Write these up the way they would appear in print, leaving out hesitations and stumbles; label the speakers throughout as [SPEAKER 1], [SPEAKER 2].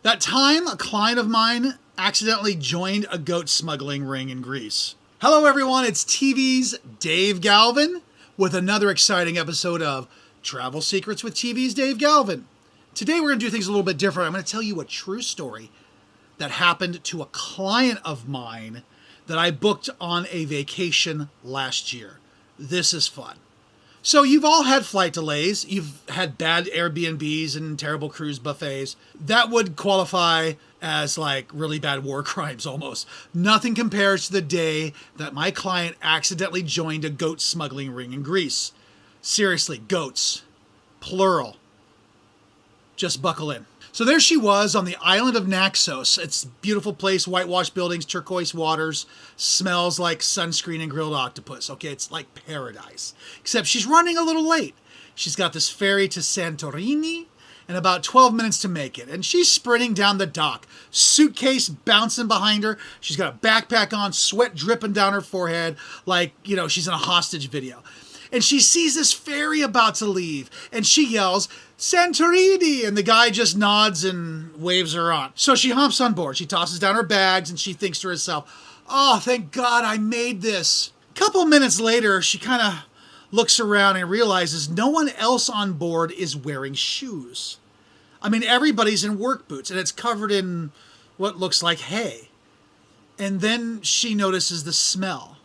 [SPEAKER 1] That time, a client of mine accidentally joined a goat smuggling ring in Greece. Hello everyone, it's TV's Dave Galvan with another exciting episode of Travel Secrets with TV's Dave Galvan. Today we're going to do things a little bit different. I'm going to tell you a true story that happened to a client of mine that I booked on a vacation last year. This is fun. So you've all had flight delays, you've had bad Airbnbs and terrible cruise buffets. That would qualify as like really bad war crimes almost. Nothing compares to the day that my client accidentally joined a goat smuggling ring in Greece. Seriously, goats. Plural. Just buckle in. So there she was on the island of Naxos. It's a beautiful place, whitewashed buildings, turquoise waters, smells like sunscreen and grilled octopus. Okay, it's like paradise. Except she's running a little late. She's got this ferry to Santorini and about 12 minutes to make it. And she's sprinting down the dock, suitcase bouncing behind her. She's got a backpack on, sweat dripping down her forehead like, she's in a hostage video. And she sees this ferry about to leave, and she yells, "Santorini!" And the guy just nods and waves her on. So she hops on board. She tosses down her bags, and she thinks to herself, "Oh, thank God I made this." A couple minutes later, she kind of looks around and realizes no one else on board is wearing shoes. I mean, everybody's in work boots, and it's covered in what looks like hay. And then she notices the smell.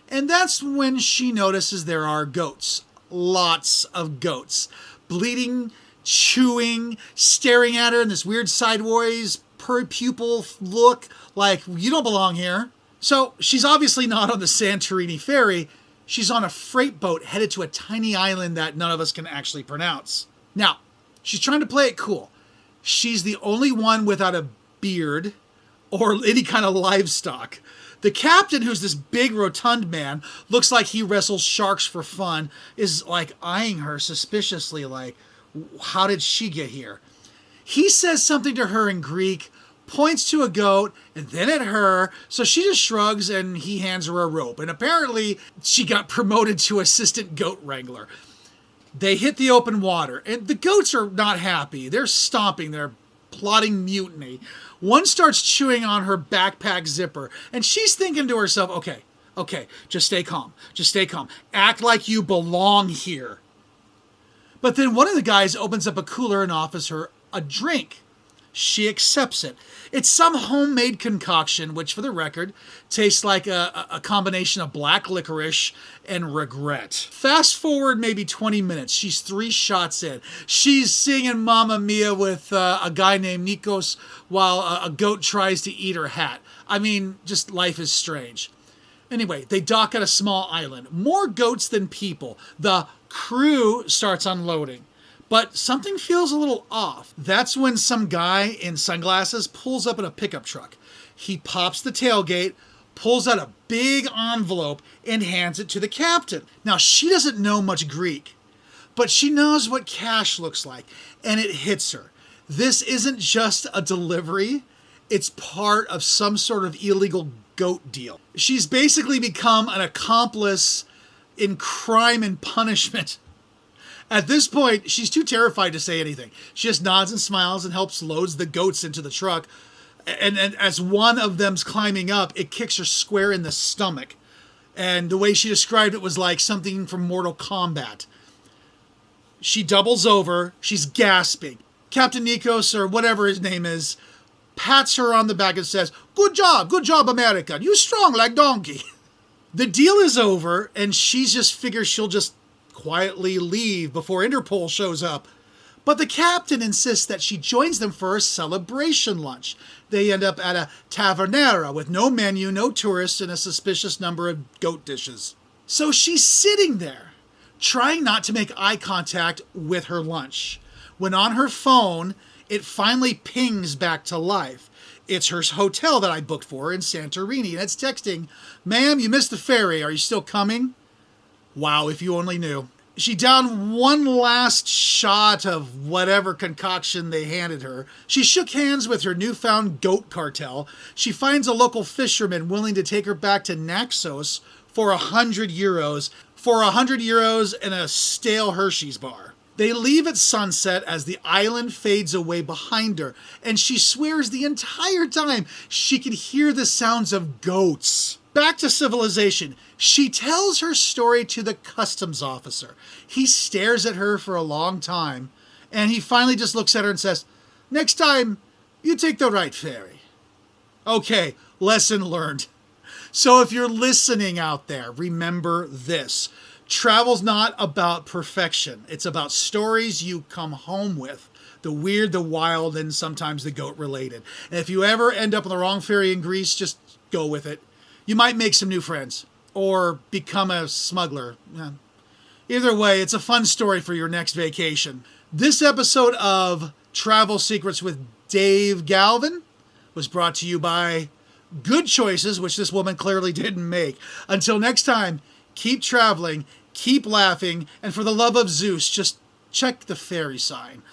[SPEAKER 1] And that's when she notices there are goats. Lots of goats. Bleeding, chewing, staring at her in this weird sideways, per-pupil look like, you don't belong here. So she's obviously not on the Santorini ferry. She's on a freight boat headed to a tiny island that none of us can actually pronounce. Now, she's trying to play it cool. She's the only one without a beard or any kind of livestock. The captain, who's this big rotund man, looks like he wrestles sharks for fun, is like eyeing her suspiciously like, how did she get here? He says something to her in Greek, points to a goat, and then at her, so she just shrugs and he hands her a rope. And apparently she got promoted to assistant goat wrangler. They hit the open water, and the goats are not happy. They're stomping, they're plotting mutiny. One starts chewing on her backpack zipper, and she's thinking to herself, okay, just stay calm. Act like you belong here. But then one of the guys opens up a cooler and offers her a drink. She accepts it. It's some homemade concoction, which for the record, tastes like a combination of black licorice and regret. Fast forward maybe 20 minutes. She's 3 shots in. She's singing Mamma Mia with a guy named Nikos while a goat tries to eat her hat. I mean, just life is strange. Anyway, they dock at a small island. More goats than people. The crew starts unloading. But something feels a little off. That's when some guy in sunglasses pulls up in a pickup truck. He pops the tailgate, pulls out a big envelope, and hands it to the captain. Now, she doesn't know much Greek, but she knows what cash looks like, and it hits her. This isn't just a delivery. It's part of some sort of illegal goat deal. She's basically become an accomplice in crime and punishment. At this point, she's too terrified to say anything. She just nods and smiles and helps loads the goats into the truck. And as one of them's climbing up, it kicks her square in the stomach. And the way she described it was like something from Mortal Kombat. She doubles over. She's gasping. Captain Nikos, or whatever his name is, pats her on the back and says, good job, American. You strong like donkey." The deal is over, and she just figures she'll just quietly leave before Interpol shows up. But the captain insists that she joins them for a celebration lunch. They end up at a tavernera with no menu, no tourists, and a suspicious number of goat dishes. So she's sitting there, trying not to make eye contact with her lunch, when on her phone, it finally pings back to life. It's her hotel that I booked for in Santorini, and it's texting, "Ma'am, you missed the ferry. Are you still coming?" Wow, if you only knew. She downed one last shot of whatever concoction they handed her. She shook hands with her newfound goat cartel. She finds a local fisherman willing to take her back to Naxos for €100. For €100 and a stale Hershey's bar. They leave at sunset as the island fades away behind her, and she swears the entire time she could hear the sounds of goats. Back to civilization, she tells her story to the customs officer. He stares at her for a long time, and he finally just looks at her and says, "Next time, you take the right ferry." Okay, lesson learned. So if you're listening out there, remember this. Travel's not about perfection. It's about stories you come home with. The weird, the wild, and sometimes the goat related. And if you ever end up on the wrong ferry in Greece, just go with it. You might make some new friends or become a smuggler. Either way, it's a fun story for your next vacation. This episode of Travel Secrets with Dave Galvan was brought to you by Good Choices, which this woman clearly didn't make. Until next time, keep traveling, keep laughing, and for the love of Zeus, just check the ferry sign.